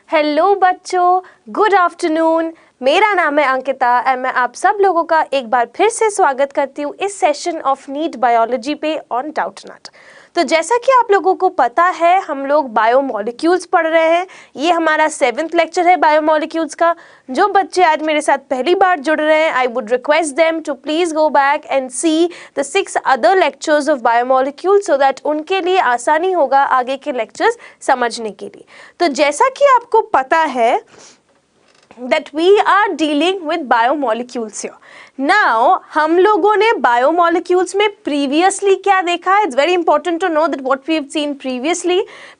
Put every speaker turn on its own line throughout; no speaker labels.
Hello बच्चों, good afternoon. मेरा नाम है अंकिता और मैं आप सब लोगों का एक बार फिर से स्वागत करती हूँ इस सेशन ऑफ नीट बायोलॉजी पे ऑन डाउटनट। तो जैसा कि आप लोगों को पता है, हम लोग बायोमोलिक्यूल्स पढ़ रहे हैं। ये हमारा 7th लेक्चर है बायोमोलिक्यूल्स का। जो बच्चे आज मेरे साथ पहली बार जुड़ रहे हैं, I would request them to please go back and see the 6 other lectures of biomolecules so that उनके लिए आसानी होगा आगे के लेक्चर्स समझने के लिए। तो जैसा कि आपको पता है that we are dealing with biomolecules here. Now, हम लोगों ने biomolecules में previously क्या देखा है? It's very important to know that what we have seen previously.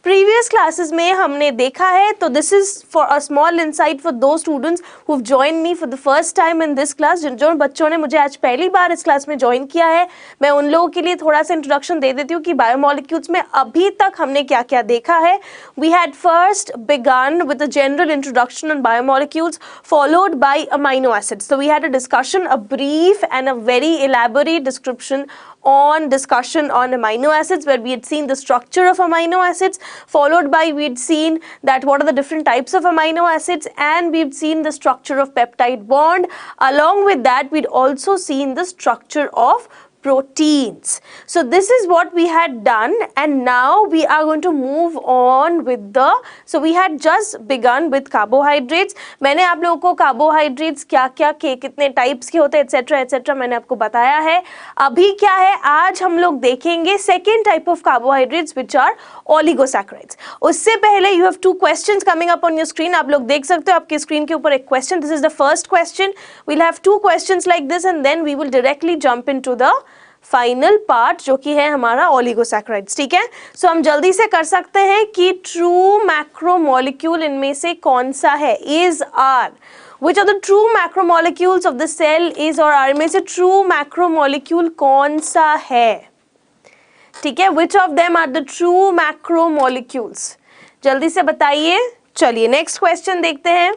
Previous classes में हमने देखा है, तो this is for a small insight for those students who've joined me for the first time in this class. जो बच्चों ने मुझे आज पहली बार इस क्लास में ज्वाइन किया है, मैं उन लोगों के लिए थोड़ा सा इंट्रोडक्शन दे देती हूँ कि बायोमोलिक्यूल्स में अभी तक हमने क्या क्या देखा है। We had first begun with a general introduction on biomolecules followed by amino acids. So we had a discussion, a brief and a very elaborate discussion on amino acids, where we had seen the structure of amino acids, followed by we had seen that what are the different types of amino acids, and we've seen the structure of peptide bond. Along with that, we'd also seen the structure of proteins. So this is what we had done, and now we are going to move on with so we had just begun with carbohydrates. मैंने आप लोगों को carbohydrates क्या क्या के कितने types के होते हैं etc etc मैंने आपको बताया है। अभी क्या है, आज हम लोग देखेंगे second type of carbohydrates which are oligosaccharides. उससे पहले you have 2 questions coming up on your screen. आप लोग देख सकते हो आपकी स्क्रीन के ऊपर एक question. This is the first question. We'll have 2 questions like this and then we will directly jump into the final part जो कि है हमारा ओलिगोसैकेराइड्स। ठीक है, सो हम जल्दी से कर सकते हैं कि ट्रू मैक्रोमोलिक्यूल इनमें से कौन सा है? Is are which are the true macromolecules of the cell? Is और आर में से ट्रू मैक्रोमोलिक्यूल कौन सा है? ठीक है, which of them are the true macromolecules? जल्दी से बताइए। चलिए नेक्स्ट क्वेश्चन देखते हैं।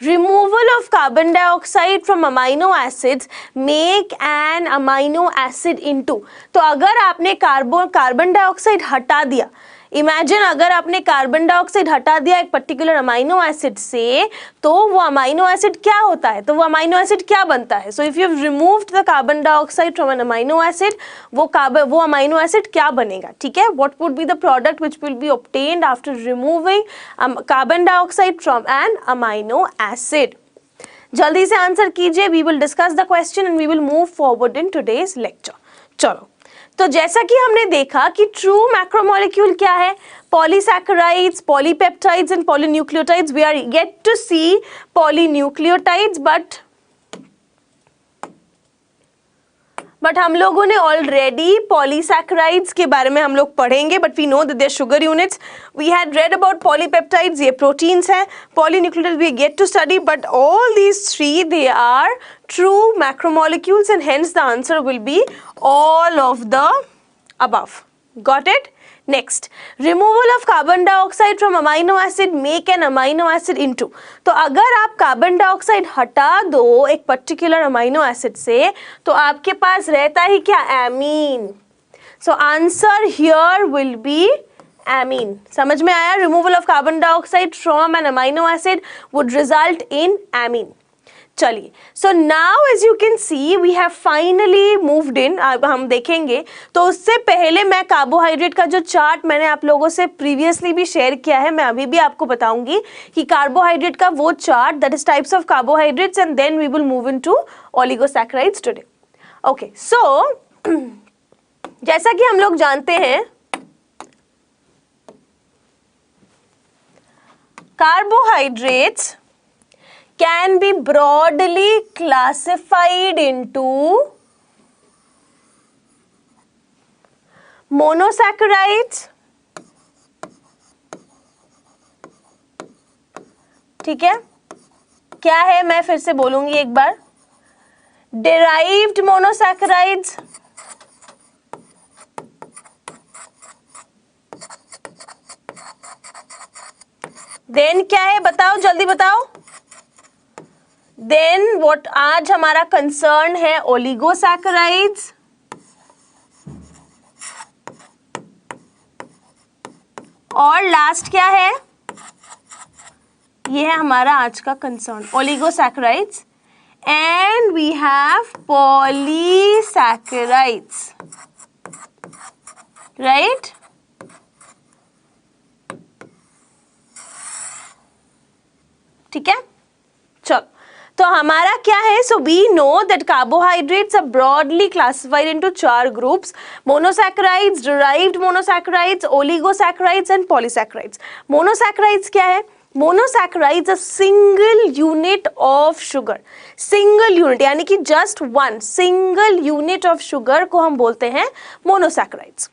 Removal of carbon dioxide from amino acids make an amino acid into। तो अगर आपने कार्बन डाइऑक्साइड हटा दिया, इमेजिन अगर आपने कार्बन डाइऑक्साइड हटा दिया एक पर्टिकुलर अमाइनो एसिड से, तो वो अमाइनो एसिड क्या होता है? तो वो अमाइनो एसिड क्या बनता है? So if you have removed the carbon dioxide from an amino acid, वो अमाइनो एसिड क्या बनेगा? ठीक है, what would be the product which will be obtained after removing carbon dioxide from an amino acid? जल्दी से answer कीजिए। We will discuss the question and we will move forward in today's lecture. चलो, तो जैसा कि हमने देखा कि ट्रू मैक्रोमोलिक्यूल क्या है? Polysaccharides, polypeptides and polynucleotides. We are yet to see polynucleotides, but हम लोगों ने ऑलरेडी पॉलीसैकेराइड्स के बारे में हम लोग पढ़ेंगे, but we know that they are sugar units. We had read about polypeptides, ये प्रोटीन्स हैं। Polynucleotides we get to study, but all these 3 they are true macromolecules and hence the answer will be all of the above. Got it? Next, removal of carbon dioxide from amino acid make an amino acid into। तो अगर आप carbon dioxide हटा दो एक particular amino acid से, तो आपके पास रहता ही क्या? Amine. So answer here will be amine. समझ में आया? Removal of carbon dioxide from an amino acid would result in amine. चलिए, so now as you can see we have finally moved in. अब हम देखेंगे, तो उससे पहले मैं कार्बोहाइड्रेट का जो चार्ट मैंने आप लोगों से प्रीवियसली भी शेयर किया है, मैं अभी भी आपको बताऊंगी कि कार्बोहाइड्रेट का वो chart, that is types of carbohydrates, and then we will move into oligosaccharides today. Okay, so जैसा कि हम लोग जानते हैं, carbohydrates can be broadly classified into monosaccharides, ठीक है? क्या है, मैं फिर से बोलूंगी एक बार। derived monosaccharides, then क्या है बताओ, जल्दी बताओ। देन व्हाट आज हमारा कंसर्न है, ओलिगोसैकेराइड्स, और लास्ट क्या है? ये है हमारा आज का concern, oligosaccharides and we have polysaccharides, right? ठीक है, चलो तो हमारा क्या है, so we know that carbohydrates are broadly classified into 4 groups, monosaccharides, derived monosaccharides, oligosaccharides and polysaccharides. Monosaccharides क्या है? Monosaccharides a single unit of sugar, single unit यानी कि just one single unit of sugar को हम बोलते हैं monosaccharides.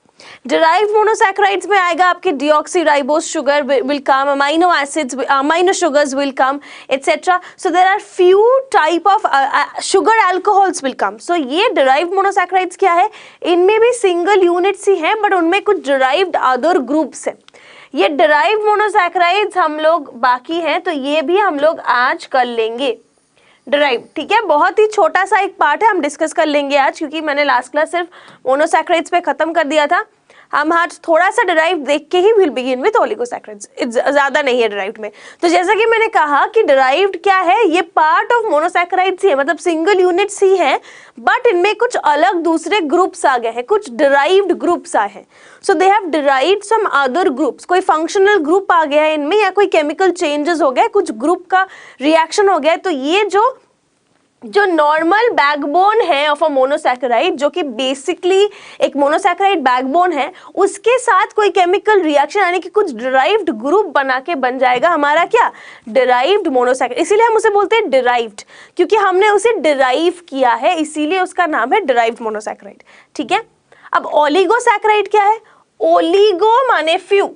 Derived monosaccharides में आएगा आपके deoxyribose sugar will come, amino acids, amino sugars will come, etc. So there are few type of sugar alcohols will come. So ये derived monosaccharides क्या है? इनमें भी single units ही हैं, but उनमें कुछ derived other groups हैं। ये derived monosaccharides हम लोग बाकी हैं, तो ये भी हम लोग आज कर लेंगे। डिराइव, ठीक है, बहुत ही छोटा सा एक पार्ट है, हम डिस्कस कर लेंगे आज, क्योंकि मैंने लास्ट क्लास सिर्फ मोनोसैकेराइड्स पे खत्म कर दिया था। हम आज थोड़ा सा डिराइव देख के he will begin with oligosaccharides, ज्यादा नहीं है डिराइव्ड में। तो जैसा कि मैंने कहा कि डिराइव्ड क्या है, ये पार्ट ऑफ मोनोसैकेराइड्स ही है, मतलब सिंगल यूनिट्स ही है, बट इनमें कुछ अलग दूसरे ग्रुप्स आ गए हैं, कुछ डिराइव्ड ग्रुप्स आए हैं। So they have derived some other groups, कोई फंक्शनल ग्रुप आ गया है इनमें, या कोई केमिकल चेंजेस हो गया, कुछ ग्रुप का रिएक्शन हो गया है। तो ये जो नॉर्मल बैकबोन है ऑफ अ मोनोसैकेराइड, जो कि बेसिकली एक मोनोसैकेराइड बैकबोन है, उसके साथ कोई केमिकल रिएक्शन यानी कि कुछ डिराइव्ड ग्रुप बना के बन जाएगा हमारा क्या, डिराइव्ड मोनोसैकेराइड। इसीलिए हम उसे बोलते हैं डिराइव्ड, क्योंकि हमने उसे डिराइव किया है, इसीलिए उसका नाम है डिराइव्ड मोनोसैकेराइड। ठीक है, अब ओलिगोसैकेराइड क्या है? ओलिगो माने few,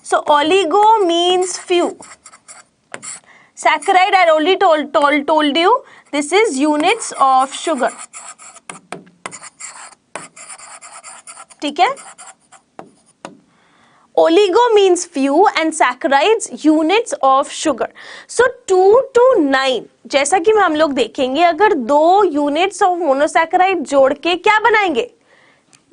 so oligo means few. Saccharide I already told you, this is units of sugar. ठीक है, Oligo means few and saccharides units of sugar. So 2 to 9, जैसा कि हम लोग देखेंगे, अगर 2 units of monosaccharide जोड़ के क्या बनाएंगे,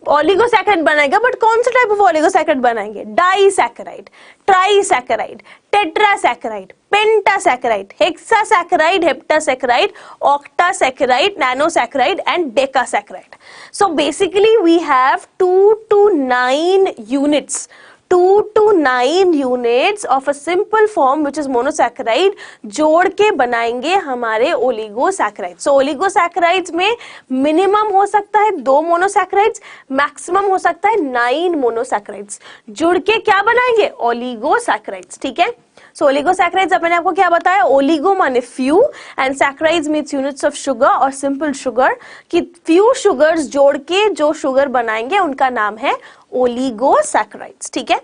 ओलिगोसैकेराइड बनाएगा। बट कौन सा टाइप ऑफ ओलिगोसैकेराइड बनाएंगे? Disaccharide, trisaccharide, tetrasaccharide, pentasaccharide, hexasaccharide, heptasaccharide, octasaccharide, nonasaccharide and decasaccharide. So basically we have 2 to 9 units, 2 to 9 units of a simple form which is monosaccharide जोड़ के बनाएंगे हमारे ओलिगोसैकेराइड्स। सो oligosaccharides में minimum हो सकता है 2 monosaccharides, maximum हो सकता है 9 मोनोसैकेराइड्स, जुड़ के क्या बनाएंगे, ओलिगोसैकेराइड्स। ठीक है, सो ओलिगोसैकेराइड्स मैंने आपको क्या बताया, ओलिगो माने few and saccharides means units of sugar और सिंपल शुगर, कि फ्यू शुगर्स जोड़ के जो शुगर बनाएंगे उनका नाम है ओलिगोसैकेराइड्स। ठीक है,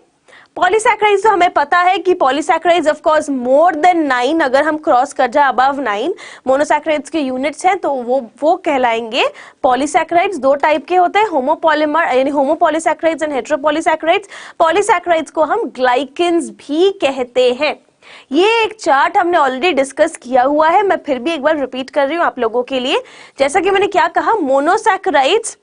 पॉलीसैकेराइड्स तो हमें पता है कि polysaccharides of course more than 9, अगर हम क्रॉस कर जाए अबव 9 मोनोसैकेराइड्स के यूनिट्स हैं तो वो कहलाएंगे पॉलीसैकेराइड्स। 2 टाइप के होते हैं, होमोपॉलीमर यानी होमोपॉलीसैकेराइड्स एंड हेटेरोपॉलीसैकेराइड्स। पॉलीसैकेराइड्स को हम ग्लाइकेंस भी कहते हैं। ये एक चार्ट हमने ऑलरेडी डिस्कस किया हुआ है, मैं फिर भी एक बार रिपीट कर रही हूं आप लोगों के लिए। जैसा कि मैंने क्या कहा, मोनोसैकेराइड्स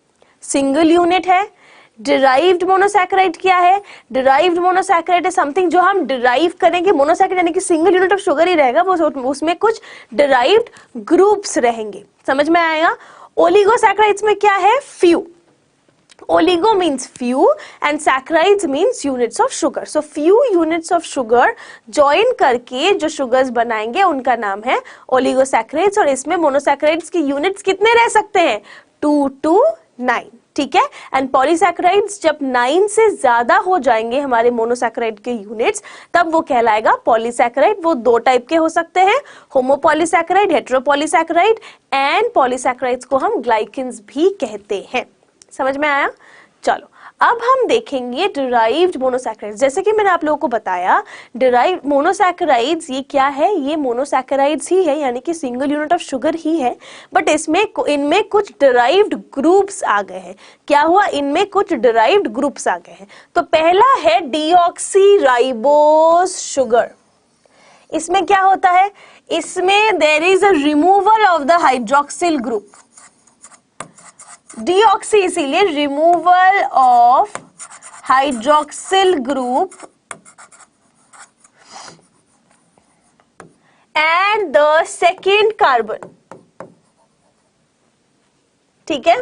सिंगल यूनिट है। डिराइव्ड मोनोसैकेराइड क्या है? डिराइव्ड मोनोसैकेराइड है समथिंग जो हम डिराइव करेंगे, मोनोसैकेराइड यानी कि सिंगल यूनिट ऑफ शुगर ही रहेगा, वो उसमें कुछ डिराइव्ड ग्रुप्स रहेंगे। समझ में आएगा? ओलिगोसैकेराइड्स में क्या है? Few. Oligo means few and saccharides means units of sugar. So few units of sugar join करके जो sugars बनाएंगे उनका नाम है oligosaccharides, और इसमें monosaccharides की units कितने रह सकते हैं? 2 to 9। ठीक है, एंड पॉलीसैकेराइड्स जब 9 से ज्यादा हो जाएंगे हमारे मोनोसैकेराइड के यूनिट्स, तब वो कहलाएगा पॉलीसैकेराइड। वो 2 टाइप के हो सकते हैं, होमोपॉलीसैकेराइड, हेटेरोपॉलीसैकेराइड, एंड पॉलीसैकेराइड्स को हम ग्लाइकेंस भी कहते हैं। समझ में आया? चलो अब हम देखेंगे डिराइव्ड मोनोसैकेराइड्स। जैसे कि मैंने आप लोगों को बताया, डिराइव्ड मोनोसैकेराइड्स ये क्या है? ये मोनोसैकेराइड्स ही है, यानी कि सिंगल यूनिट ऑफ शुगर ही है, बट इनमें कुछ डिराइव्ड ग्रुप्स आ गए हैं। क्या हुआ? इनमें कुछ डिराइव्ड ग्रुप्स आ गए हैं। तो पहला है डीऑक्सीराइबोस शुगर। इसमें क्या होता है? इसमें there is a removal of the hydroxyl group. Deoxy इसीलिए removal of hydroxyl group and the second carbon. ठीक है,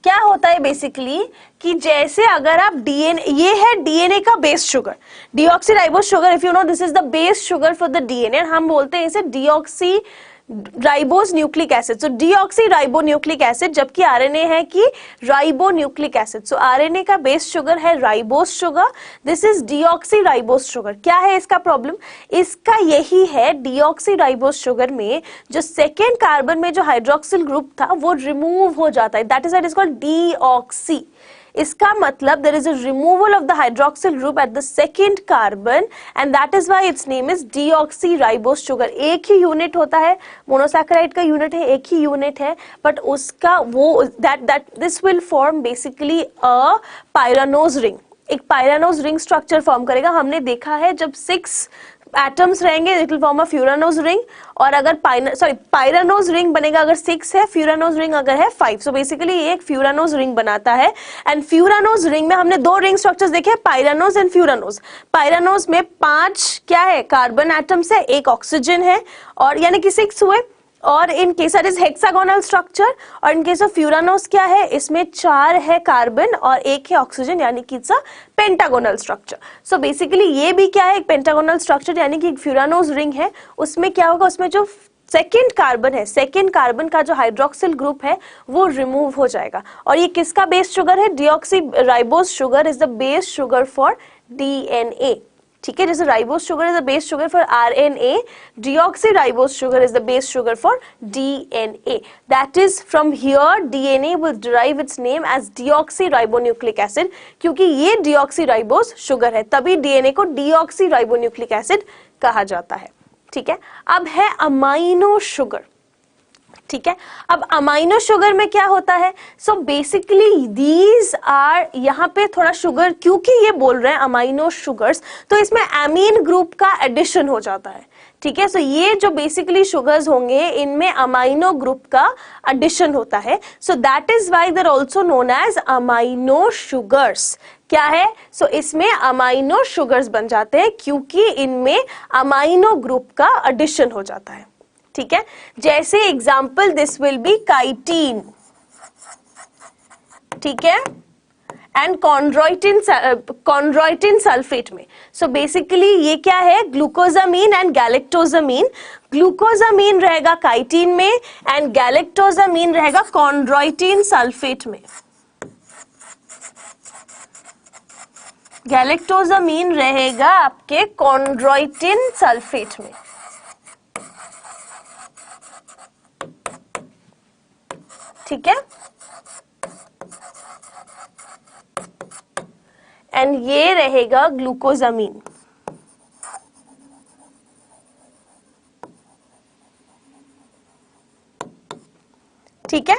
क्या होता है बेसिकली कि जैसे अगर आप डीएनए, ये है डीएनए का base sugar, deoxyribose sugar, if you know this is the base sugar for the DNA, हम बोलते हैं इसे डीऑक्सी राइबोस न्यूक्लिक एसिड। सो डीऑक्सी राइबो न्यूक्लिक एसिड, जबकि आरएनए है कि राइबो न्यूक्लिक एसिड। सो आरएनए का बेस शुगर है ribose sugar, this is deoxy ribose sugar. क्या है इसका प्रॉब्लम? इसका यही है, डीऑक्सी राइबोस शुगर में जो सेकेंड कार्बन में जो हाइड्रोक्सिल ग्रुप था वो रिमूव हो जाता है, that is why it is called deoxy. इसका मतलब there is a removal of the hydroxyl group at the second carbon and that is why its name is deoxyribose sugar। एक ही unit होता है, मोनोसैकेराइड का unit है, एक ही unit है, but उसका वो this will form basically a pyranose ring, एक पायरानोज रिंग स्ट्रक्चर फॉर्म करेगा। हमने देखा है जब 6 एटम्स रहेंगे it will form a furanose ring, और अगर पायरानोज रिंग बनेगा अगर 6 है, फ्यूरानोज रिंग अगर है 5। सो बेसिकली ये एक फ्यूरानोज रिंग बनाता है। एंड फ्यूरानोज रिंग में हमने 2 रिंग स्ट्रक्चर्स देखे, पायरानोज एंड फ्यूरानोज। पायरानोज में 5 क्या है, कार्बन एटम्स है, 1 ऑक्सीजन है, और यानी कि 6 हुए। और in case it is hexagonal structure, और इन केस ऑफ फ्यूरानोस क्या है, इसमें 4 है कार्बन और 1 है ऑक्सीजन, यानी कि it's a pentagonal structure. So basically ये भी क्या है, एक पेंटागोनल स्ट्रक्चर, यानी कि एक फ्यूरानोस रिंग है। उसमें क्या होगा, उसमें जो सेकेंड कार्बन है, सेकेंड कार्बन का जो हाइड्रोक्सिल ग्रुप है वो रिमूव हो जाएगा। और ये किसका बेस शुगर है, deoxy ribose sugar is the base sugar for DNA. ठीक है, जैसे ribose sugar is the base sugar for RNA, deoxyribose sugar is the base sugar for DNA. That is from here DNA will derive its name as deoxyribonucleic acid, क्योंकि ये deoxyribose sugar है, तभी DNA को deoxyribonucleic acid कहा जाता है। ठीक है, अब है अमाइनो शुगर। ठीक है, अब अमाइनो शुगर में क्या होता है, सो बेसिकली दीज आर, यहाँ पे थोड़ा शुगर क्योंकि ये बोल रहे हैं अमाइनो शुगर्स, तो इसमें एमीन ग्रुप का एडिशन हो जाता है। ठीक है, सो ये जो बेसिकली शुगर्स होंगे इनमें अमाइनो ग्रुप का एडिशन होता है। So that is why they are also known as amino sugars. क्या है, सो इसमें अमाइनो शुगर्स बन जाते हैं क्योंकि इनमें अमाइनो ग्रुप का एडिशन हो जाता है। ठीक है, जैसे example this will be chitin, ठीक है, एंड कॉन्ड्रोइटिन सल्फेट में। सो बेसिकली ये क्या है, ग्लूकोजामीन एंड गैलेक्टोजामीन। ग्लूकोजामीन रहेगा काइटीन में एंड गैलेक्टोजामीन रहेगा कॉन्ड्रोइटिन सल्फेट में। गैलेक्टोजामीन रहेगा आपके कॉन्ड्रोइटिन सल्फेट में। ठीक है, एंड ये रहेगा ग्लूकोजामीन। ठीक है,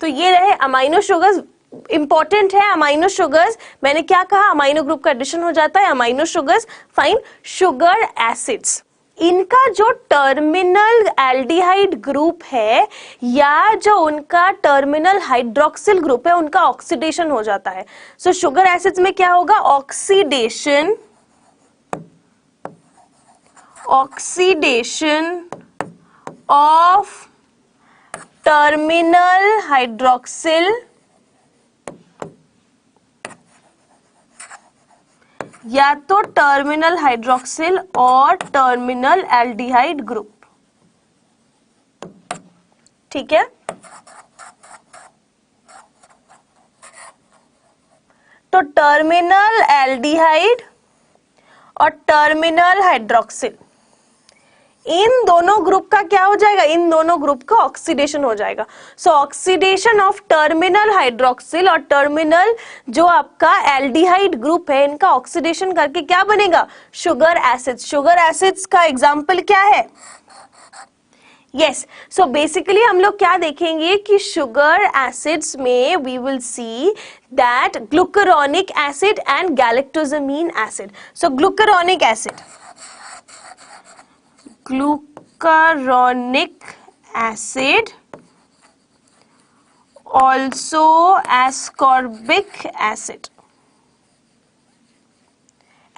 तो ये रहे अमाइनो शुगर्स। इंपॉर्टेंट है अमाइनो शुगर्स, मैंने क्या कहा, अमाइनो ग्रुप का एडिशन हो जाता है amino sugars. Fine, sugar acids, इनका जो टर्मिनल एल्डिहाइड ग्रुप है या जो उनका टर्मिनल हाइड्रोक्सिल ग्रुप है उनका ऑक्सीडेशन हो जाता है। सो शुगर एसिड्स में क्या होगा, ऑक्सीडेशन ऑफ टर्मिनल हाइड्रोक्सिल या तो टर्मिनल हाइड्रोक्सिल और टर्मिनल एल्डिहाइड ग्रुप। ठीक है, तो टर्मिनल एल्डिहाइड और टर्मिनल हाइड्रोक्सिल, इन दोनों ग्रुप का क्या हो जाएगा, इन दोनों ग्रुप का ऑक्सीडेशन हो जाएगा। सो ऑक्सीडेशन ऑफ टर्मिनल हाइड्रोक्सिल और टर्मिनल जो आपका एल्डिहाइड ग्रुप है, इनका ऑक्सीडेशन करके क्या बनेगा, शुगर एसिड्स। शुगर एसिड्स का एग्जांपल क्या है, यस, सो बेसिकली हम लोग क्या देखेंगे कि शुगर एसिड्स में we will see that glucuronic acid and galactosamine acid. So glucuronic acid, glucuronic acid, also ascorbic acid,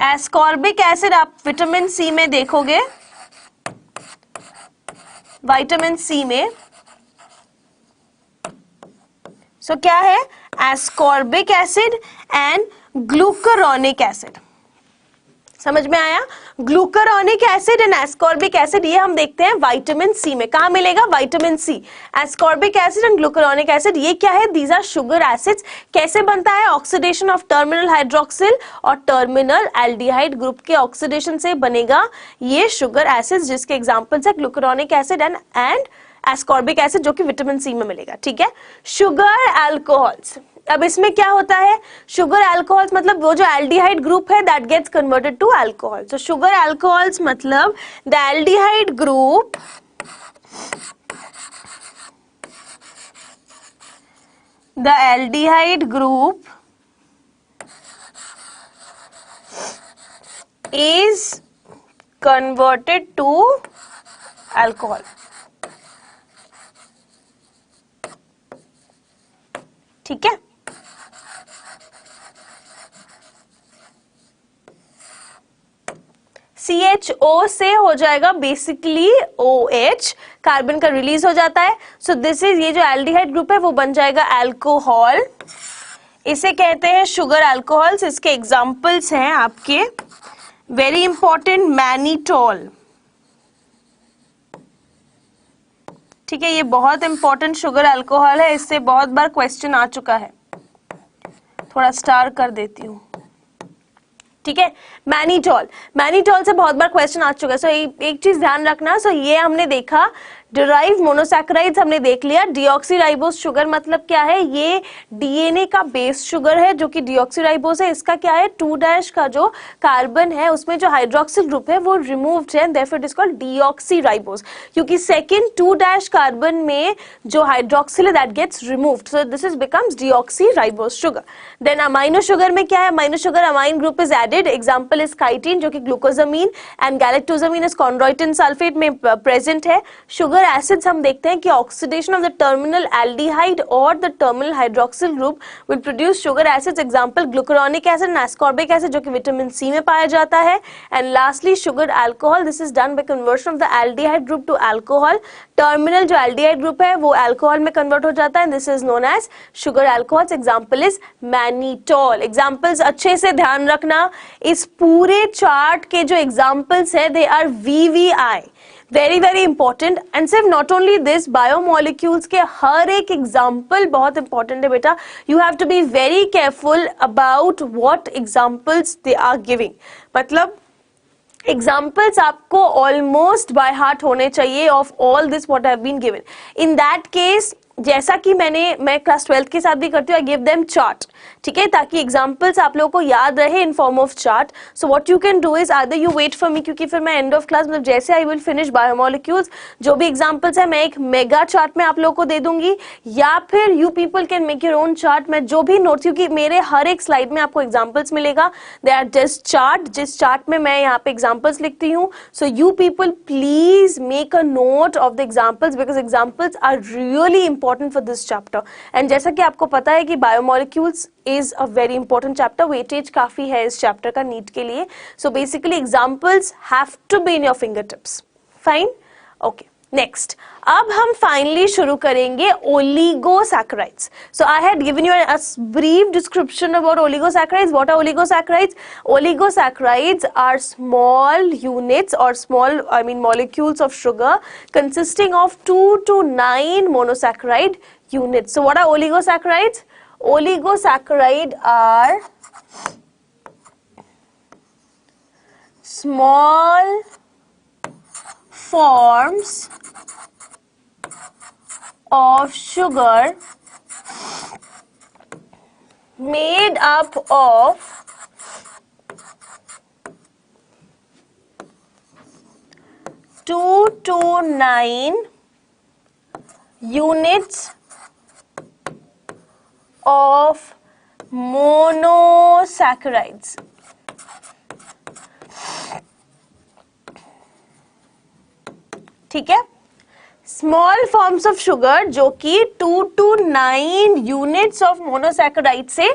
ascorbic acid आप विटामिन सी में देखोगे, विटामिन सी में सो क्या है, ascorbic acid and glucuronic acid. समझ में आया? Glucuronic acid and ascorbic acid ये हम देखते हैं विटामिन सी में। कहां मिलेगा? Vitamin C. Ascorbic acid and glucuronic acid ये क्या है? These are sugar acids. कैसे बनता है? ऑक्सीडेशन ऑफ टर्मिनल हाइड्रोक्सिल और टर्मिनल एल्डिहाइड ग्रुप के ऑक्सीडेशन से बनेगा ये शुगर एसिड्स, जिसके एग्जांपल्स है glucuronic acid and ascorbic acid, जो कि विटामिन सी में मिलेगा। ठीक है। शुगर अल्कोहल्स, अब इसमें क्या होता है? शुगर अल्कोहल्स मतलब वो जो एल्डिहाइड ग्रुप है that gets converted to alcohol. So sugar alcohols मतलब the aldehyde group is converted to alcohol। ठीक है। CHO से हो जाएगा बेसिकली OH, कार्बन का रिलीज हो जाता है। सो दिस इज, ये जो एल्डिहाइड ग्रुप है वो बन जाएगा अल्कोहल। इसे कहते हैं शुगर अल्कोहल्स। इसके एग्जांपल्स हैं आपके वेरी इंपॉर्टेंट, मैनिटोल। ठीक है, ये बहुत इंपॉर्टेंट शुगर अल्कोहल है, इससे बहुत बार क्वेश्चन आ चुका है। थोड़ा स्टार कर देती हूँ। ठीक है, मैनिटोल, मैनिटोल से बहुत बार क्वेश्चन आ चुका है। सो एक चीज ध्यान रखना। सो ये हमने देखा डिराइव्ड मोनोसैकेराइड्स हमने देख लिया। डीऑक्सीराइबोस शुगर मतलब क्या है? ये डीएनए का बेस शुगर है जो कि डीऑक्सीराइबोस है। इसका क्या है? 2' का जो कार्बन है उसमें जो हाइड्रोक्सिल ग्रुप है वो रिमूव्ड है, therefore it is called deoxyribose, क्योंकि सेकंड 2' कार्बन में जो हाइड्रोक्सिल है that gets removed, so this is becomes deoxyribose sugar. Then amino sugar में क्या है? Amino sugar amine group is added. Example is chitin जो कि glucosamine and galactosamine is chondroitin sulphate में प्रेजेंट है। शुगर एसिड्स हम देखते हैं कि oxidation of the terminal aldehyde और the terminal hydroxyl group will produce sugar acids. Example glucuronic acid and ascorbic acid जो कि विटामिन सी में पाया जाता है। And lastly sugar alcohol, this is done by conversion of the aldehyde group to alcohol. Terminal जो aldehyde group है वो alcohol में कन्वर्ट हो जाता है, this is known as sugar alcohols. Example is mannitol. Examples अच्छे से ध्यान रखना, इस पूरे चार्ट के जो एग्जांपल्स है they are VVI, very very important. And सिर्फ नॉट ओनली दिस, बायोमोलिक्यूल्स के हर एक एग्जाम्पल बहुत इंपॉर्टेंट है बेटा। You have to be very careful about what examples they are giving. मतलब एग्जाम्पल्स आपको ऑलमोस्ट बाय हार्ट होने चाहिए of all this what have been given. In that case जैसा कि मैं क्लास 12 के साथ भी करती हूँ, आई गिव देम चार्ट, ठीक है, ताकि एग्जांपल्स आप लोगों को याद रहे in form of chart. So what you can do is either you wait for me, क्योंकि फिर मैं एंड ऑफ क्लास मतलब जैसे आई विल फिनिश बायोमोलिक्यूल्स जो भी एग्जांपल्स है मैं एक मेगा चार्ट में आप लोगों को दे दूंगी, या फिर you people can make your own chart. मैं जो भी नोट्स, क्योंकि मेरे हर एक स्लाइड में आपको एग्जाम्पल्स मिलेगा, दे आर जस्ट चार्ट, जिस चार्ट में मैं यहाँ पे एग्जाम्पल्स लिखती हूँ। So you people please make a note of the examples because examples are really important for this chapter. And जैसा कि आपको पता है कि biomolecules is a very important chapter, weightage काफी है इस चैप्टर का नीट के लिए। So basically examples have to be in your fingertips. Fine? Okay. Next. अब हम finally शुरू करेंगे oligosaccharides. So I had given you a brief description about oligosaccharides. What are oligosaccharides? Oligosaccharides are small units or molecules of sugar consisting of 2 to 9 monosaccharide units. So what are oligosaccharides? Oligosaccharides are small forms of sugar made up of 2 to 9 units of monosaccharides. ठीक है, small forms of sugar जो कि 2 to 9 units of monosaccharide से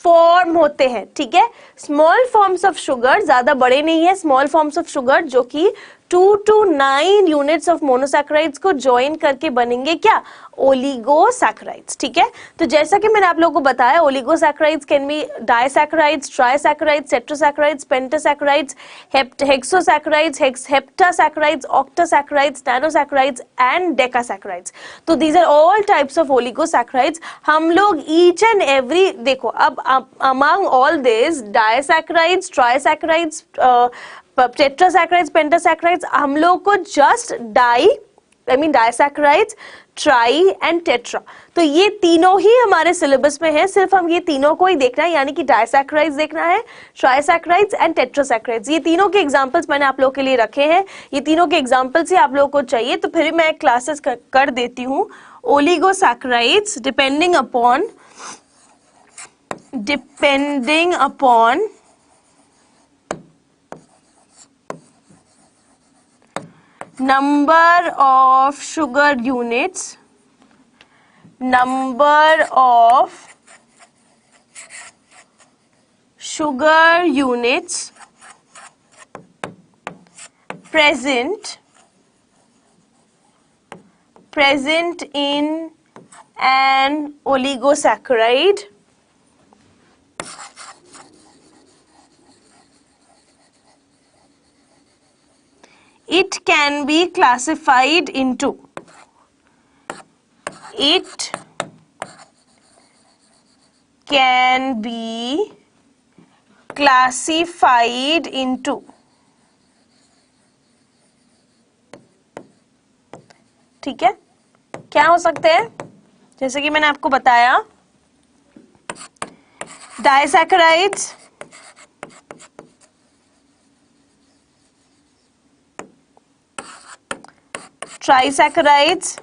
form होते हैं, ठीक है। Small forms of sugar, ज्यादा बड़े नहीं है, स्मॉल फॉर्म्स ऑफ शुगर जो कि 2 to 9 यूनिट्स ऑफ मोनोसैकेराइड्स को ज्वाइन करके बनेंगे क्या, ओलिगोसैकेराइड्स, ठीक है। तो जैसा कि मैंने आप लोगों को बताया, oligosaccharides can be disaccharides, trisaccharides, tetrasaccharides, pentasaccharides, hexosaccharides, heptasaccharides, octasaccharides, nonasaccharides and decasaccharides. तो these are all types of oligosaccharides. हम लोग ईच एंड एवरी, देखो अब among all this disaccharides, trisaccharides, tetrasaccharides, pentasaccharides, हम लोग को just disaccharides, tri and tetra, तो ये तीनों ही हमारे सिलेबस में है, सिर्फ हम ये तीनों को ही देखना है, यानी कि डाइसैकेराइड्स देखना है, ट्राइसैकेराइड्स एंड टेट्रासैकेराइड्स। ये तीनों के एग्जांपल्स मैंने आप लोगों के लिए रखे हैं, ये तीनों के एग्जांपल्स ही आप लोगों को चाहिए, तो फिर मैं क्लासेस कर देती हूँ। Oligosaccharides depending upon number of sugar units, present in an oligosaccharide, it can be classified into ठीक है, क्या हो सकते हैं, जैसे कि मैंने आपको बताया, डाइसैकेराइड्स, ट्राइसैकेराइड्स,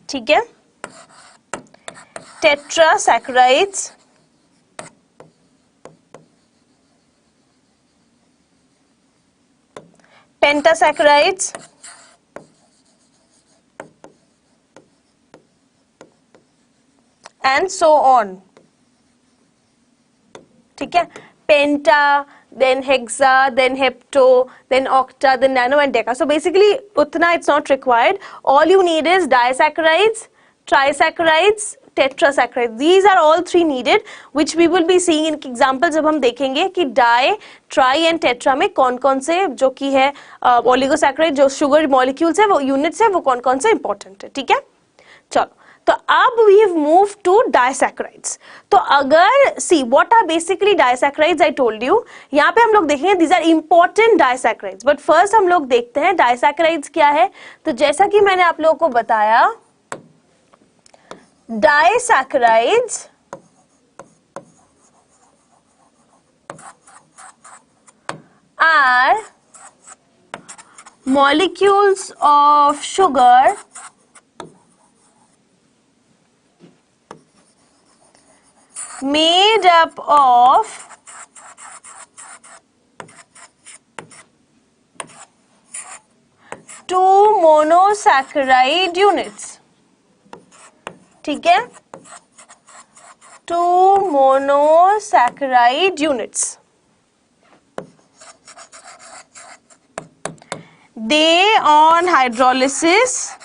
ठीक है, टेट्रासैकेराइड्स, पेंटासैकेराइड्स, एंड सो ऑन, ठीक है, पेंटा, then hexa, then hepto, then octa, then nano and deca. So basically utna it's not required. All you need is disaccharides, trisaccharides, tetrasaccharides. These are all three needed, which we will be seeing in examples जब हम देखेंगे कि di, tri and tetra में कौन-कौन से जो कि है ओलिगोसैकेराइड जो शुगर मॉलिक्यूल्स है वो यूनिट्स है वो कौन-कौन से इंपॉर्टेंट है, ठीक है। चलो, तो अब we have move to disaccharides. तो अगर see what are basically disaccharides, I told you, यहाँ पे हम लोग देखेंगे these are important disaccharides, but first हम लोग देखते हैं डाइसैकेराइड्स क्या है। तो जैसा कि मैंने आप लोगों को बताया, disaccharides are molecules of sugar made up of two monosaccharide units, ठीक है, two monosaccharide units. They on hydrolysis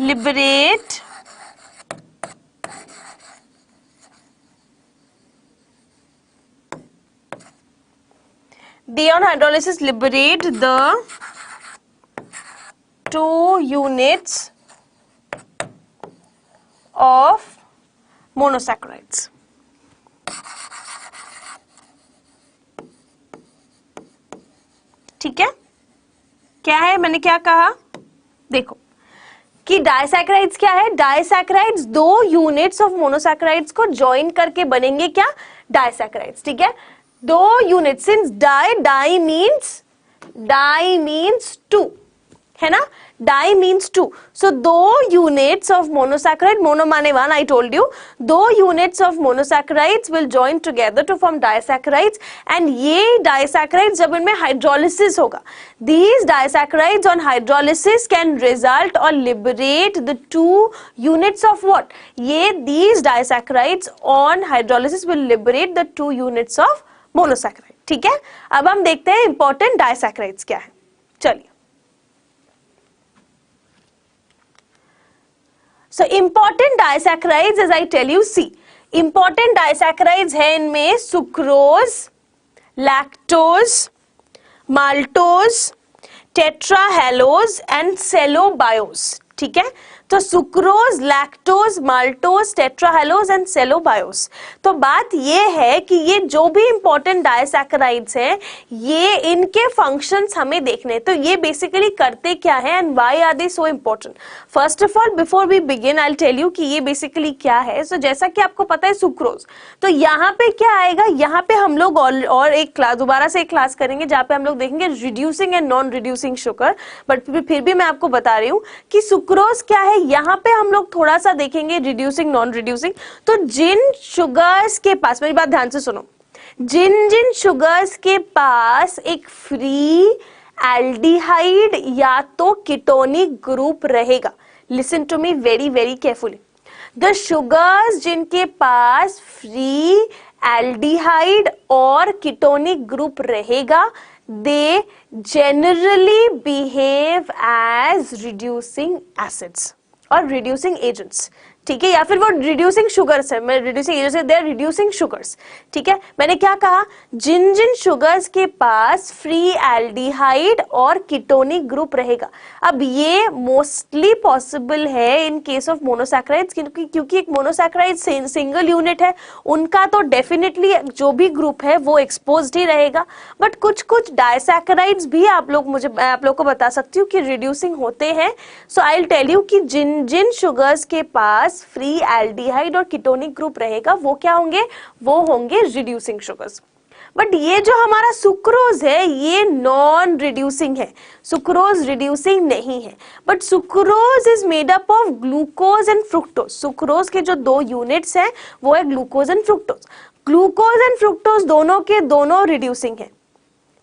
liberate the 2 units of monosaccharides. ठीक है, क्या है, मैंने क्या कहा, देखो कि डाइसैकेराइड्स क्या है, डाइसैकेराइड्स 2 यूनिट्स ऑफ मोनोसैकेराइड्स को ज्वाइन करके बनेंगे क्या, डाइसैकेराइड्स, ठीक है। 2 यूनिट, सिंस डाई मींस 2, है ना, di means two, so 2 units of monosaccharide, mono माने 1, I told you, 2 units of monosaccharides will join together to form disaccharides, and ये डाइसैकेराइड्स जब इनमें हाइड्रोलिसिस होगा, these disaccharides on hydrolysis can result or liberate the 2 units of what, ये these disaccharides on hydrolysis will liberate the 2 units of monosaccharide, ठीक है। अब हम देखते हैं important disaccharides क्या है, चलिए। So important disaccharides, as I tell you, see, important disaccharides है इनमें सुक्रोज, लैक्टोज, माल्टोज, टेट्राहेलोज एंड सेलोबायोस, ठीक है। तो सुक्रोज, लैक्टोज, माल्टोज, टेट्राहेलोज एंड सेलोबायोस। तो बात ये है कि ये जो भी इंपॉर्टेंट डाइसैकेराइड्स हैं, ये इनके फंक्शंस हमें देखने हैं। तो ये बेसिकली करते क्या है and why are they so important. First of all before we begin I will tell you कि ये बेसिकली क्या है। सो जैसा कि आपको पता है सुक्रोज, तो यहाँ पे क्या आएगा, यहाँ पे हम लोग और एक क्लास, दोबारा से एक क्लास करेंगे जहाँ पे हम लोग देखेंगे reducing and non reducing sugar, but फिर भी मैं आपको बता रही हूँ कि सुक्रोज क्या है। यहाँ पे हम लोग थोड़ा सा देखेंगे रिड्यूसिंग नॉन रिड्यूसिंग। तो जिन शुगर्स के पास, मेरी बात ध्यान से सुनो, जिन जिन शुगर्स के पास एक फ्री एल्डिहाइड या तो कीटोनिक ग्रुप रहेगा, listen to me very very carefully, the sugars जिनके पास फ्री एल्डिहाइड और कीटोनिक ग्रुप रहेगा, they generally behave as reducing acids और reducing agents, ठीक है, या फिर वो रिड्यूसिंग शुगर्स है, मैं रिड्यूसिंग एजेंट्स है, दे आर रिड्यूसिंग शुगर्स, ठीक है। मैंने क्या कहा, जिन जिन शुगर्स के पास फ्री एल्डिहाइड और कीटोनिक ग्रुप रहेगा। अब ये मोस्टली पॉसिबल है इन केस ऑफ मोनोसैकेराइड्स, क्योंकि एक मोनोसैकेराइड सिंगल यूनिट है, उनका तो डेफिनेटली जो भी ग्रुप है वो एक्सपोज्ड ही रहेगा। बट कुछ कुछ डाइसैकेराइड्स भी आप लोग को बता सकती हूँ कि रिड्यूसिंग होते हैं। सो आई विल टेल यू कि जिन जिन शुगर्स के पास फ्री एल्डिहाइड और कीटोनिक ग्रुप रहेगा वो क्या होंगे, वो होंगे रिड्यूसिंग शुगर्स। बट ये जो हमारा सुक्रोज है ये नॉन रिड्यूसिंग है, सुक्रोज रिड्यूसिंग नहीं है। But sucrose is made up of glucose and fructose. Sucrose के जो 2 यूनिट्स हैं वो है glucose and fructose. Glucose and fructose दोनों के दोनों रिड्यूसिंग है,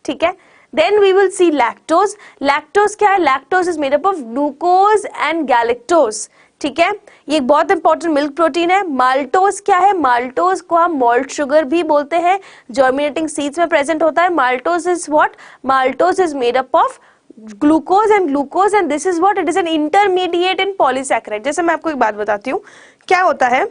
ठीक है। Then we will see lactose. Lactose क्या है, lactose is made up of glucose and galactose, ठीक है, ये एक बहुत इंपॉर्टेंट मिल्क प्रोटीन है। माल्टोज क्या है, माल्टोज को हम मॉल्ट शुगर भी बोलते हैं, जर्मिनेटिंग सीड्स में प्रेजेंट होता है। Maltose is what, maltose is made up of glucose and this is what, it is an intermediate in polysaccharide. जैसे मैं आपको एक बात बताती हूँ, क्या होता है,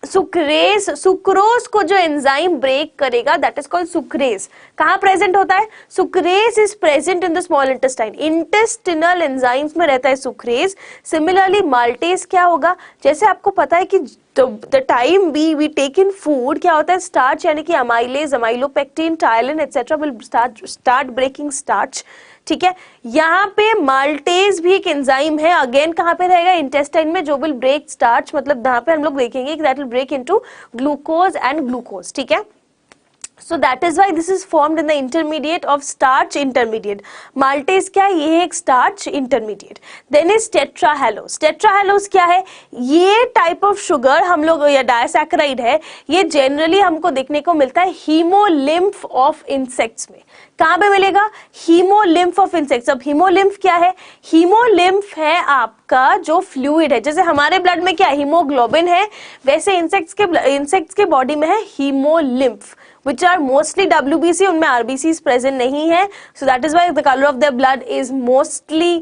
सुक्रेज, सुक्रोज को जो एंजाइम ब्रेक करेगा दैट इज कॉल्ड सुक्रेज। कहाँ प्रेजेंट होता है, sucrase is present in the small intestine, intestinal enzymes में रहता है सुक्रेज। सिमिलरली माल्टेज क्या होगा, जैसे आपको पता है कि the time we take in food क्या होता है, स्टार्च यानी कि amylase, amylopectin, ptyalin etcetera will start breaking starch, ठीक है। यहाँ पे माल्टेज भी एक एंजाइम है, अगेन कहाँ पे रहेगा, इंटेस्टाइन में, जो विल ब्रेक स्टार्च, मतलब यहाँ पे हम लोग देखेंगे कि that will break into glucose and glucose, ठीक है। So that is why this is formed in the intermediate of starch intermediate. Maltase क्या है, ये एक starch intermediate. Then is tetrahalose. Tetrahalose क्या है, ये type of sugar हम लोग या disaccharide है, ये generally हमको देखने को मिलता है hemolymph of insects में। कहाँ पे मिलेगा, hemolymph of insects। अब hemolymph क्या है, hemolymph है आपका जो फ्लूइड है, जैसे हमारे ब्लड में क्या हीमोग्लोबिन है, वैसे इंसेक्ट्स के बॉडी में है hemolymph, which are mostly WBC, उनमें RBCs present नहीं है, so that is why the color of their blood is mostly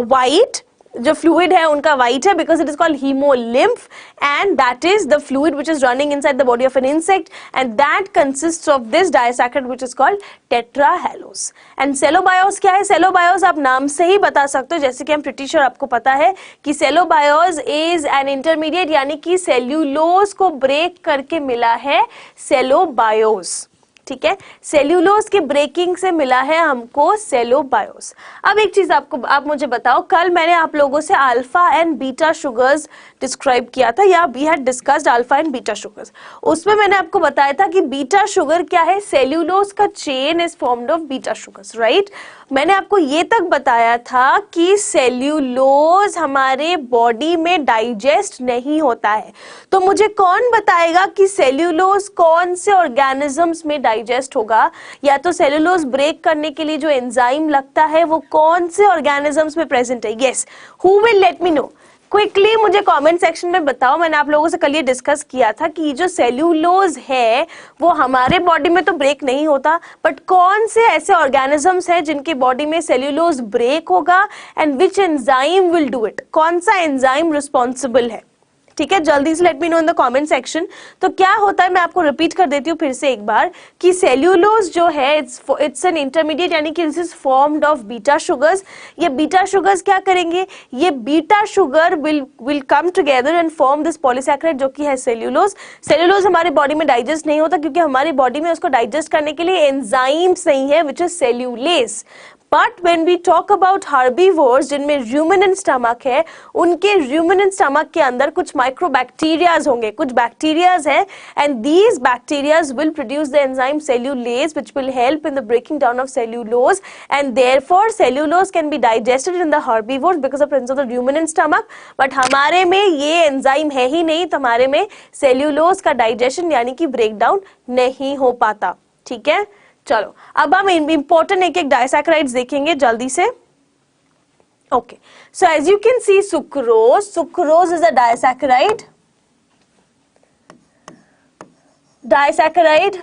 white, जो fluid है उनका white है, because it is called hemolymph, and that is the fluid which is running inside the body of an insect, and that consists of this disaccharide which is called tetrahalose. And cellobiose क्या है, cellobiose आप नाम से ही बता सकते हो, जैसे कि हम pretty sure आपको पता है कि cellobiose is an intermediate, यानी कि सेल्यूलोज को ब्रेक करके मिला है cellobiose, ठीक है, सेल्यूलोज के ब्रेकिंग से मिला है हमको सेलोबायोस। अब एक चीज आप मुझे बताओ, कल मैंने आप लोगों से alpha and beta sugars describe किया था, या we had discussed alpha and beta sugars. उसमें मैंने आपको बताया था कि बीटा शुगर क्या है, सेल्यूलोज का chain is formed of beta sugars, right. मैंने आपको ये तक बताया था कि सेल्यूलोज हमारे बॉडी में डाइजेस्ट नहीं होता है। तो मुझे कौन बताएगा कि सेल्यूलोज कौन से ऑर्गेनिजम्स में डाइजेस्ट होगा, या तो सेल्यूलोज ब्रेक करने के लिए जो एंजाइम लगता है वो कौन से ऑर्गेनिजम्स में प्रेजेंट है? Yes, who will let me know quickly, मुझे कमेंट सेक्शन में बताओ। मैंने आप लोगों से कल ये डिस्कस किया था कि जो सेल्यूलोज है वो हमारे बॉडी में तो ब्रेक नहीं होता, बट कौन से ऐसे ऑर्गेनिजम्स हैं जिनके बॉडी में सेल्यूलोज ब्रेक होगा, and which enzyme will do it, कौन सा एंजाइम रिस्पॉन्सिबल है? ठीक है, जल्दी से let me know in the comment section. तो क्या होता है, मैं आपको रिपीट कर देती हूँ फिर से एक बार, कि सेल्यूलोज जो है इट्स एन इंटरमीडिएट, यानी कि this is formed of beta sugars. ये बीटा शुगर्स क्या करेंगे, ये beta sugar will come together and form this polysaccharide जो कि है सेल्यूलोज। सेल्यूलोज हमारे बॉडी में डाइजेस्ट नहीं होता क्योंकि हमारी बॉडी में उसको डाइजेस्ट करने के लिए एंजाइम्स नहीं है, which is cellulase. But when we talk about herbivores जिनमें रूमिनेंट स्टमक है, उनके रूमिनेंट स्टमक के अंदर कुछ माइक्रोबैक्टीरियाज होंगे, कुछ बैक्टीरियाज हैं, and these bacterias will produce the enzyme cellulase which will help in the breaking down of cellulose, and therefore cellulose can be digested in the herbivores because of presence of the ruminant stomach. But हमारे में ये enzyme है ही नहीं, तो हमारे में cellulose का digestion यानी कि ब्रेक डाउन नहीं हो पाता। ठीक है, चलो अब हम इंपॉर्टेंट एक एक डाइसैकेराइड्स देखेंगे जल्दी से। Okay, so as you can see sucrose is a disaccharide. Disaccharide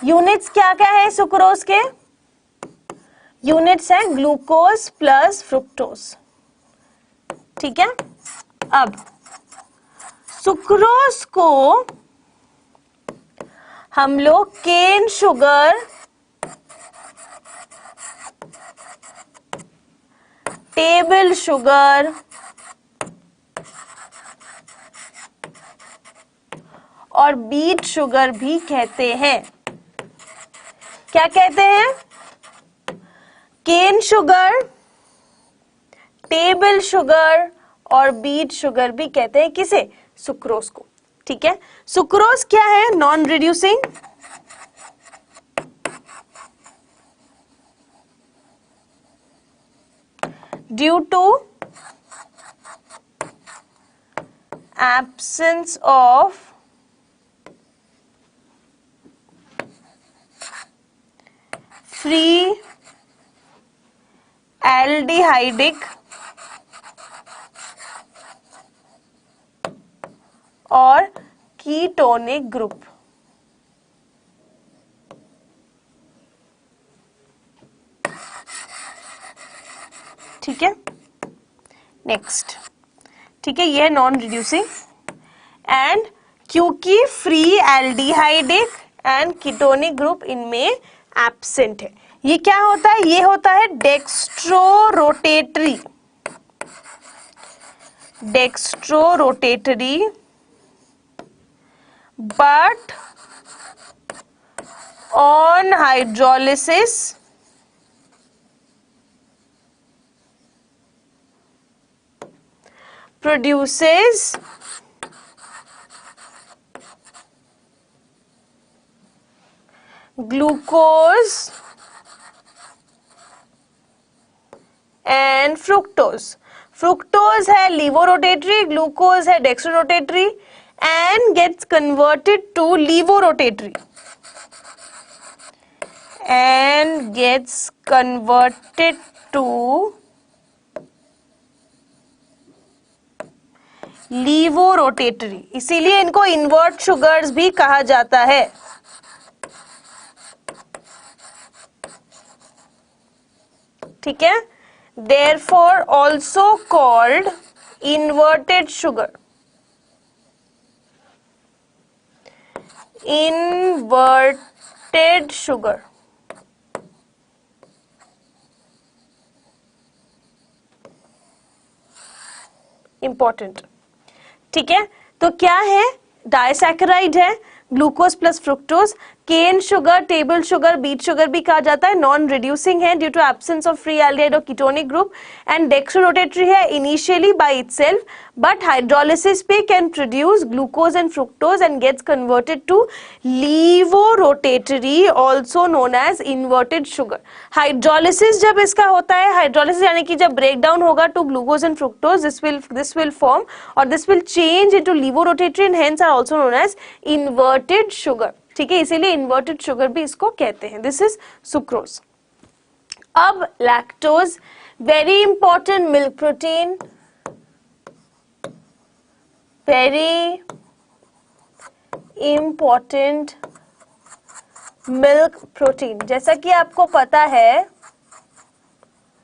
units क्या क्या है सुक्रोज के? यूनिट्स है ग्लूकोज प्लस फ्रुक्टोज। ठीक है, अब सुक्रोज को हम लोग केन शुगर, टेबल शुगर और बीट शुगर भी कहते हैं। क्या कहते हैं? केन शुगर, टेबल शुगर और बीट शुगर भी कहते हैं। किसे? सुक्रोज को। ठीक है, सुक्रोज क्या है? Non reducing, due to absence of free aldehydic और कीटोनिक ग्रुप। ठीक है, नेक्स्ट। ठीक है, ये है नॉन रिड्यूसिंग, एंड क्योंकि free aldehydic and ketonic group इनमें एब्सेंट है। ये क्या होता है? ये होता है dextrorotatory. Dextrorotatory but on hydrolysis produces glucose and fructose. Fructose है levorotatory, glucose है dextrorotatory and gets converted to levorotatory and gets converted to levorotatory। इसीलिए इनको इन्वर्ट शुगर्स भी कहा जाता है। ठीक है, therefore also called inverted sugar। inverted sugar। Important. ठीक है, तो क्या है? डाइसैकेराइड है, glucose plus fructose. Cane sugar, table sugar, beet sugar भी कहा जाता है, नॉन रिड्यूसिंग है due to absence of free aldehyde और कीटोनिक ग्रुप, एंड डेक्स्ट्रोरोटेटरी है initially by itself, but hydrolysis पे can produce glucose and fructose and gets converted to laevorotatory, also known as inverted sugar. Hydrolysis जब इसका होता है, hydrolysis यानी कि जब ब्रेक डाउन होगा to glucose and fructose, this will form और this will change into laevorotatory and hence are also known as inverted sugar. ठीक है, इसीलिए इन्वर्टेड शुगर भी इसको कहते हैं। This is sucrose. अब lactose, very important milk protein, very important milk protein. जैसा कि आपको पता है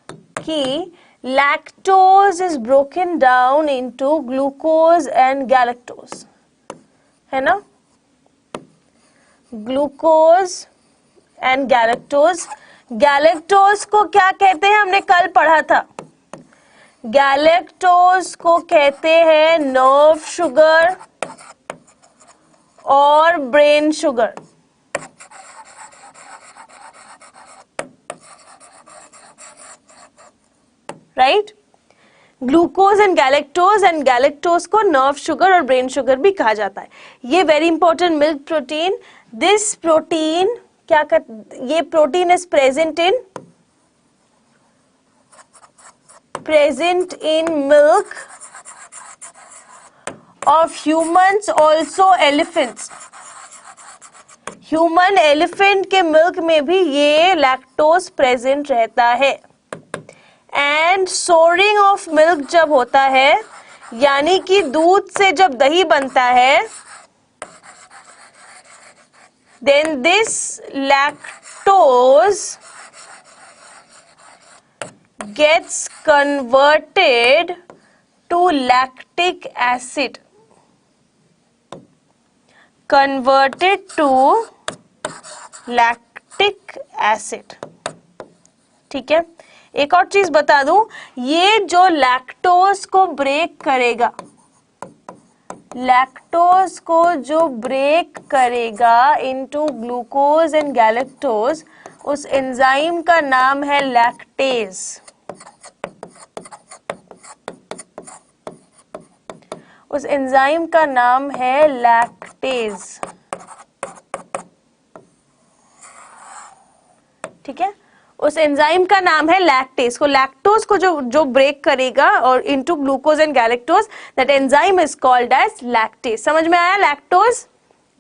कि lactose is broken down into glucose and galactose, है ना, ग्लूकोज एंड गैलेक्टोज। गैलेक्टोज को क्या कहते हैं, हमने कल पढ़ा था, गैलेक्टोज को कहते हैं नर्व शुगर और brain sugar. Right, glucose and galactose को नर्व शुगर और ब्रेन शुगर भी कहा जाता है। ये very important milk protein. This protein क्या कर, ये protein is present in milk of humans, also elephants. Human elephant के मिल्क में भी ये लैक्टोज प्रेजेंट रहता है। एंड सोरिंग ऑफ मिल्क जब होता है, यानी कि दूध से जब दही बनता है, then this lactose gets converted to lactic acid, converted to lactic acid. ठीक है, एक और चीज बता दूं, ये जो लैक्टोज को ब्रेक करेगा, लैक्टोज को जो ब्रेक करेगा इनटू ग्लूकोज एंड गैलेक्टोज, उस एंजाइम का नाम है लैक्टेज। उस एंजाइम का नाम है लैक्टेज। ठीक है, उस एंजाइम का नाम है लैक्टेज। को लैक्टोज को जो ब्रेक करेगा और into glucose and galactose, that enzyme is called as lactase. समझ में आया लैक्टोज?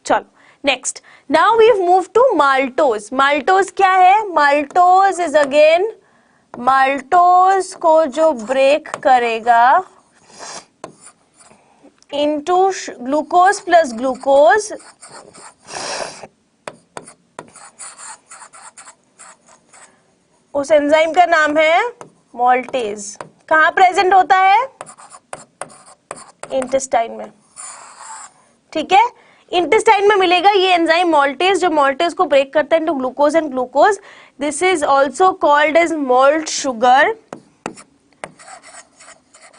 चलो next, now we move to maltose. Maltose क्या है? माल्टोज इज अगेन, माल्टोज को जो ब्रेक करेगा इनटू ग्लूकोज प्लस ग्लूकोज, उस एंजाइम का नाम है मॉल्टेज। कहां प्रेजेंट होता है? इंटेस्टाइन में। ठीक है, इंटेस्टाइन में मिलेगा ये एंजाइम मॉल्टेज, जो मॉल्टेज को ब्रेक करता है into glucose and glucose. This is also called as malt sugar,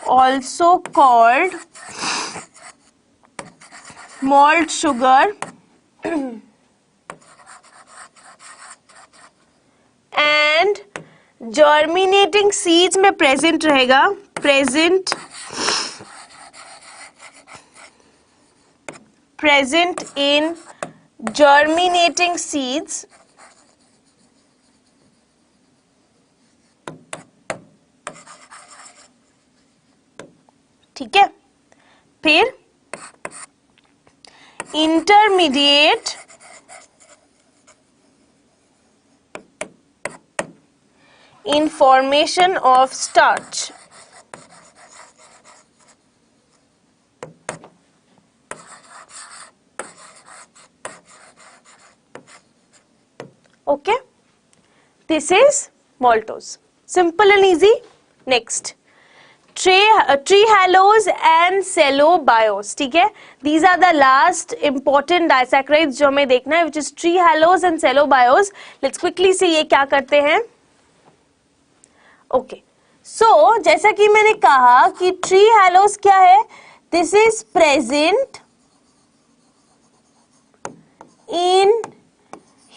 also called malt sugar. And germinating seeds में प्रेजेंट रहेगा, प्रेजेंट इन जर्मिनेटिंग सीड्स। ठीक है, फिर intermediate in formation of starch. Okay, this is maltose. Simple and easy. Next, Trehalose and Cellobiose. ठीक है, these are the last important disaccharides जो हमें देखना है, which is Trehalose and Cellobiose. Let's quickly see ये क्या करते हैं. ओके, सो जैसा कि मैंने कहा कि ट्रीहैलोस क्या है? This is present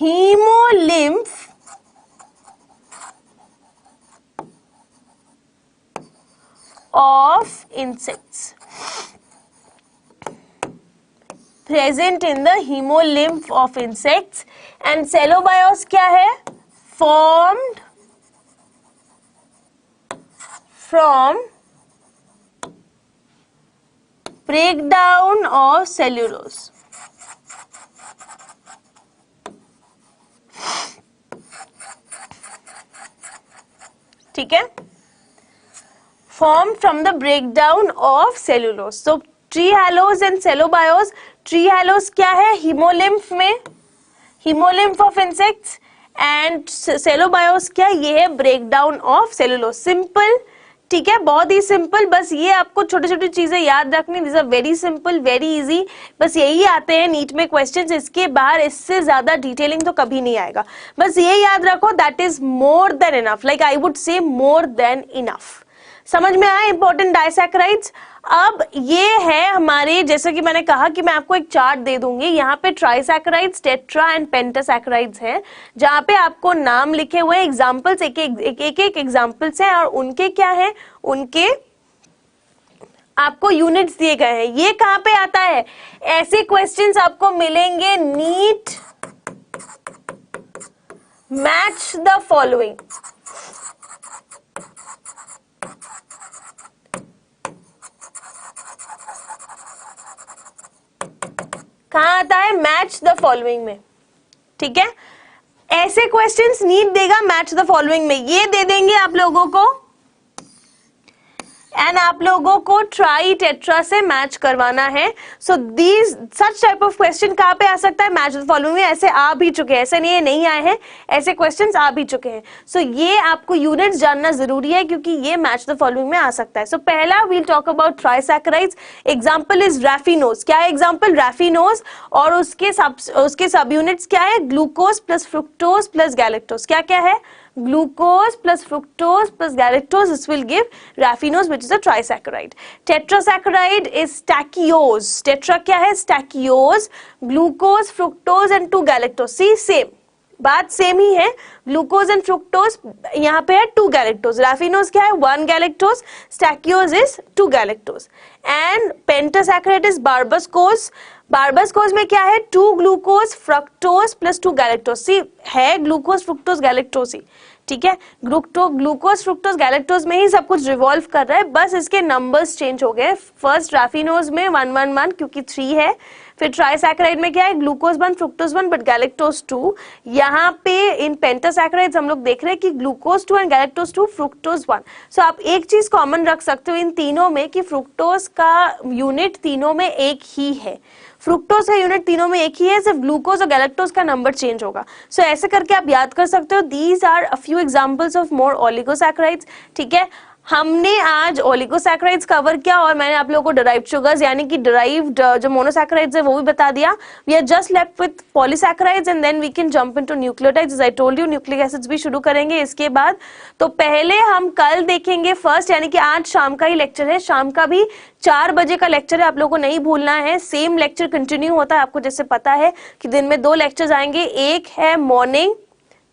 hemolymph of insects, present in the hemolymph of insects, and cellobiose क्या है? Formed from breakdown of cellulose. ठीक है, formed from the breakdown of cellulose. So trehalose and cellobiose. trehalose क्या है? hemolymph में, hemolymph of insects, and cellobiose क्या? ये है breakdown of cellulose. सिंपल, ठीक है, बहुत ही सिंपल. बस ये आपको छोटी छोटी चीजें याद रखनी. This are very simple, very easy. बस यही आते हैं नीट में क्वेश्चंस. इसके बाहर इससे ज्यादा डिटेलिंग तो कभी नहीं आएगा. बस ये याद रखो, that is more than enough. Like I would say more than enough. समझ में आया इंपॉर्टेंट डाइसैकेराइड्स. अब ये है हमारे, जैसे कि मैंने कहा कि मैं आपको एक चार्ट दे दूंगी. यहाँ पे ट्राइसैकेराइड्स, टेट्रा एंड पेंटासैकेराइड्स हैं, जहाँ पे आपको नाम लिखे हुए एग्जाम्पल्स, एक एक एग्जाम्पल्स हैं, और उनके क्या है, उनके आपको यूनिट्स दिए गए हैं. ये कहाँ पे आता है? ऐसे क्वेश्चंस आपको मिलेंगे नीट मैच द फॉलोइंग. कहाँ आता है? मैच द फॉलोइंग में. ठीक है, ऐसे क्वेश्चंस नीट देगा मैच द फॉलोइंग में. ये दे देंगे आप लोगों को, एंड आप लोगों को ट्राई टेट्रा से मैच करवाना है. So these such type of question कहाँ पे आ सकता है? मैच द फॉलोइंग में. ऐसे आ भी चुके हैं, ऐसे नहीं आए हैं, ऐसे क्वेश्चंस आ भी चुके हैं. सो ये आपको यूनिट्स जानना जरूरी है, क्योंकि ये मैच द फॉलोइंग में आ सकता है. सो पहला we'll talk about trisaccharides. Example is raffinose. क्या है एग्जाम्पल? रैफिनोज. और उसके सब यूनिट्स क्या है? Glucose plus fructose plus galactose. क्या क्या है? glucose plus fructose plus galactose. This will give raffinose, which is a trisaccharide. Tetrasaccharide is stachyose. Tetra क्या है? Stachyose, glucose, fructose and 2 galactose. See, same. बात सेम ही है. Glucose and fructose, यहाँ पे है 2 गैलेक्टोज. रैफिनोज क्या है? 1 galactose. Stachyose is 2 galactose. And pentasaccharide is verbascose. Verbascose में क्या है? 2 ग्लूकोज फ्रक्टोज प्लस 2 गैलेक्टोज. सी है ग्लूकोज फ्रुक्टोज गैलेक्टोज ही. ठीक है, ग्लूकोज फ्रुक्टोज गैलेक्टोज में ही सब कुछ रिवॉल्व कर रहा है, बस इसके नंबर्स चेंज हो गए. फर्स्ट रैफिनोज में 111 क्योंकि 3 है. फिर ट्राइसैकेराइड में क्या है? Glucose 1 fructose 1 but galactose 2. यहाँ पे इन पेंटासैकेराइड्स हम लोग देख रहे हैं कि ग्लूकोज 2 एंड गैलेक्टोज 2, फ्रुक्टोज 1. सो आप एक चीज कॉमन रख सकते हो इन तीनों में कि फ्रुक्टोज का यूनिट तीनों में एक ही है. फ्रुक्टोज का यूनिट तीनों में एक ही है, सिर्फ ग्लूकोज और गैलेक्टोज का नंबर चेंज होगा. सो ऐसे करके आप याद कर सकते हो. These are a few examples of more oligosaccharides. ठीक है, हमने आज ओलिगोसैकेराइड्स कवर किया, और मैंने आप लोगों को डिराइव्ड शुगर्स यानी कि डिराइव्ड जो मोनोसैकेराइड्स है वो भी बता दिया. We are just left with polysaccharides and then we can jump into nucleotides. As I told you, nucleic acids भी शुरू करेंगे इसके बाद. तो पहले हम कल देखेंगे फर्स्ट, यानी कि आज शाम का ही लेक्चर है. शाम का भी 4 बजे का लेक्चर है, आप लोगों को नहीं भूलना है. सेम लेक्चर कंटिन्यू होता है. आपको जैसे पता है कि दिन में 2 लेक्चर्स आएंगे. एक है morning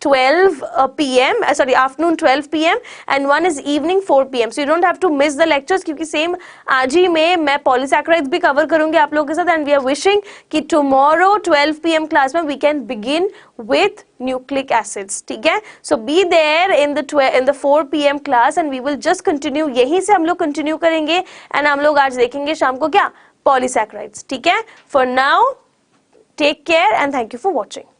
12 p.m. sorry afternoon 12 p.m. and one is evening 4 p.m. so you don't have to miss the lectures, क्योंकि सेम आज ही में मैं पॉलीसैकेराइड्स भी कवर करूंगी आप लोगों के साथ. एंड वी आर विशिंग कि टुमारो 12 p.m. क्लास में we can begin with nucleic acids. ठीक है, so be there in the 4 p.m. class and we will just continue. यहीं से हम लोग कंटिन्यू करेंगे एंड हम लोग आज देखेंगे शाम को क्या? पॉलीसैकेराइड्स. ठीक है, for now take care and thank you for watching.